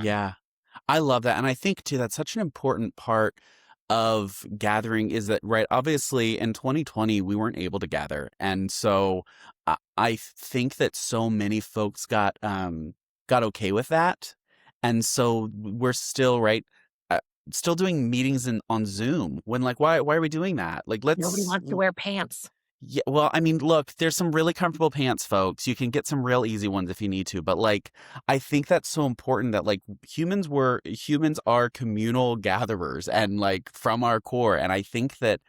Yeah. I love that. And I think too, that's such an important part of gathering is that, right? Obviously in 2020, we weren't able to gather. And so I think that so many folks got okay with that. And so we're still, right? Uh, Still doing meetings on Zoom when like, why are we doing that? Like, Nobody let's, wants to wear pants. yeah, well, I mean, look, there's some really comfortable pants, folks. You can get some real easy ones if you need to, but like, I think that's so important that like humans are communal gatherers and like from our core. And I think that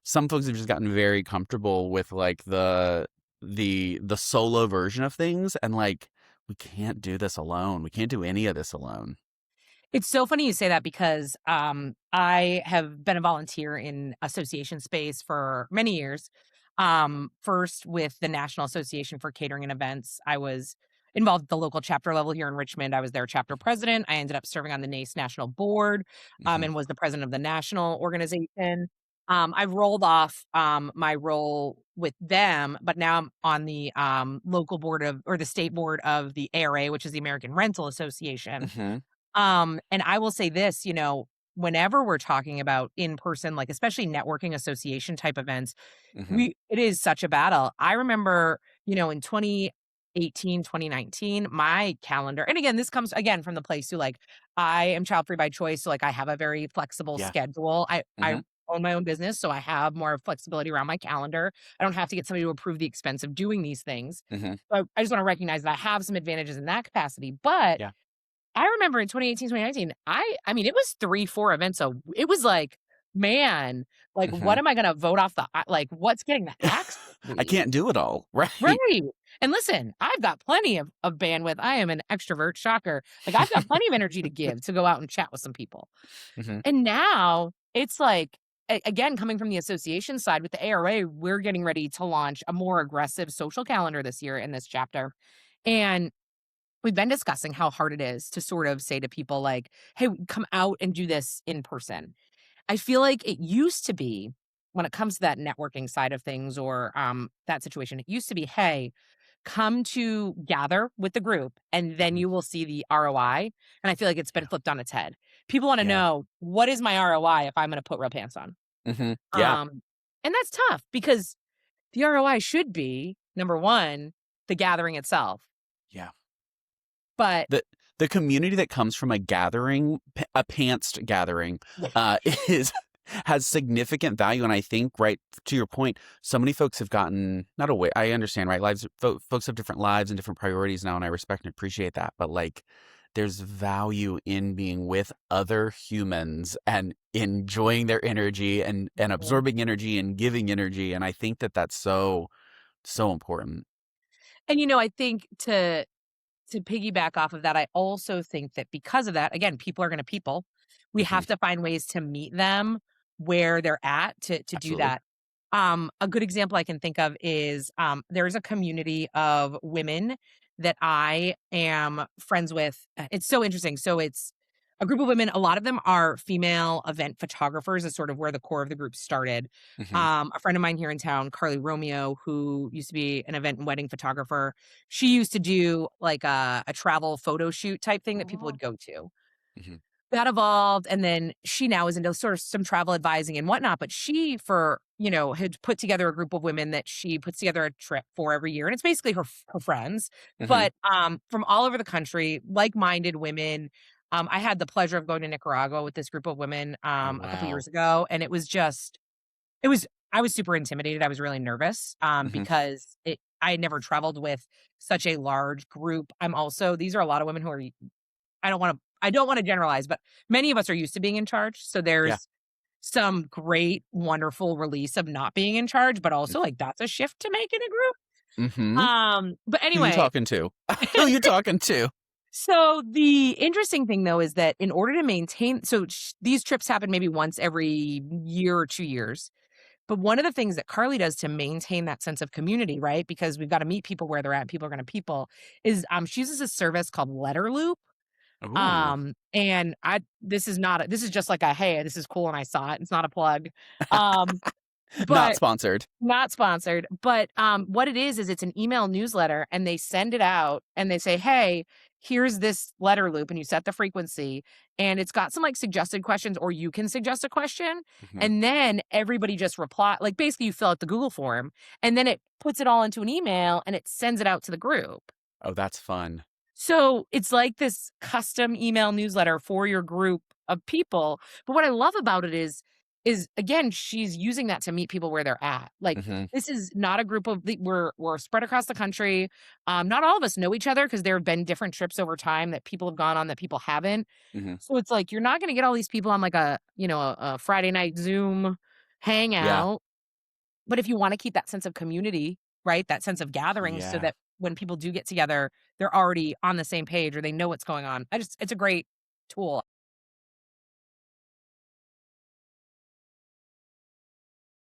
some folks have just gotten very comfortable with like the solo version of things, and like we can't do this alone. We can't do any of this alone. It's so funny you say that because I have been a volunteer in association space for many years. First with the National Association for Catering and Events. I was involved at the local chapter level here in Richmond. I was their chapter president. I ended up serving on the NACE national board Hmm. and was the president of the national organization. I've rolled off my role with them, but now I'm on the local board of, or the state board of the ARA, which is the American Rental Association. Hmm. And I will say this, whenever we're talking about in-person, like especially networking association type events, Hmm. it is such a battle. I remember, in 2018, 2019, my calendar, and again, this comes again from the place who like I am child free by choice. So like I have a very flexible Yeah. schedule. I Hmm. own my own business, so I have more flexibility around my calendar. I don't have to get somebody to approve the expense of doing these things. Hmm. So I just want to recognize that I have some advantages in that capacity. But Yeah. I remember in 2018, 2019, I mean, it was 3, 4 events. So it was like, man, like, Hmm. what am I going to vote off like, what's getting the axe this I week? can't do it all, right? Right. And listen, I've got plenty of bandwidth. I am an extrovert, shocker. Like, I've got plenty of energy to give to go out and chat with some people. Hmm. And now it's like, again, coming from the association side with the ARA, we're getting ready to launch a more aggressive social calendar this year in this chapter. And we've been discussing how hard it is to sort of say to people like, "Hey, come out and do this in person." I feel like it used to be when it comes to that networking side of things or that situation, it used to be, "Hey, come to gather with the group and then Hmm. you will see the ROI." And I feel like it's been Yeah. flipped on its head. People want to Yeah. know, what is my ROI if I'm going to put real pants on? Yeah. And that's tough because the ROI should be number one, the gathering itself. Yeah. But the the community that comes from a gathering, a pantsed gathering, yeah, uh, is has significant value. And I think, right to your point, so many folks have gotten not away. I understand, right? Folks have different lives and different priorities now, and I respect and appreciate that. But like, there's value in being with other humans and enjoying their energy and absorbing energy and giving energy. And I think that that's so important. and I think to piggyback off of that, I also think that because of that, again, people are going to people. We Hmm. have to find ways to meet them where they're at to do Absolutely. that. A good example I can think of is there's a community of women that I am friends with. It's so interesting. So it's a group of women. A lot of them are female event photographers, is sort of where the core of the group started. Hmm. A friend of mine here in town, Carly Romeo, who used to be an event and wedding photographer, she used to do like a travel photo shoot type thing that people would go to. Hmm. That evolved, and then she now is into sort of some travel advising and whatnot, but she had put together a group of women that she puts together a trip for every year, and it's basically her friends, Hmm. but, from all over the country, like-minded women. I had the pleasure of going to Nicaragua with this group of women, Oh a couple wow. years ago, and it was I was super intimidated, I was really nervous, Hmm. because I had never traveled with such a large group. These are a lot of women who are I don't wanna generalize, but many of us are used to being in charge, so Yeah. there's some great, wonderful release of not being in charge, but also, like, that's a shift to make in a group. Mm-hmm. But Who you anyway, talking to? Who you talking to? so the interesting thing, though, is that in order to maintain these trips happen maybe once every year or 2 years, but one of the things that Carly does to maintain that sense of community, right, because we've gotta meet people where they're at, people are gonna people, is, she uses a service called Letter Loop. Ooh. And this is just like a, "Hey, this is cool and I saw it." It's not a plug. Um, Not but sponsored. not sponsored. But, what it is it's an email newsletter and they send it out and they say, "Hey, here's this letter loop, and you set the frequency, and it's got some like suggested questions, or you can suggest a question, Mhm. and then everybody just reply. Like basically, you fill out the Google form, and then it puts it all into an email and it sends it out to the group. Oh, that's fun. So it's like this custom email newsletter for your group of people. But what I love about it is again, she's using that to meet people where they're at. Like Mhm. this is not a group of we're spread across the country. Not all of us know each other because there have been different trips over time that people have gone on that people haven't. Mhm. So it's like you're not going to get all these people on like a Friday night Zoom Yeah. hangout. But if you wanna keep that sense of community, right, that sense of gathering so Yeah. that when people do get together, they're already on the same page or they know what's going on. It's a great tool.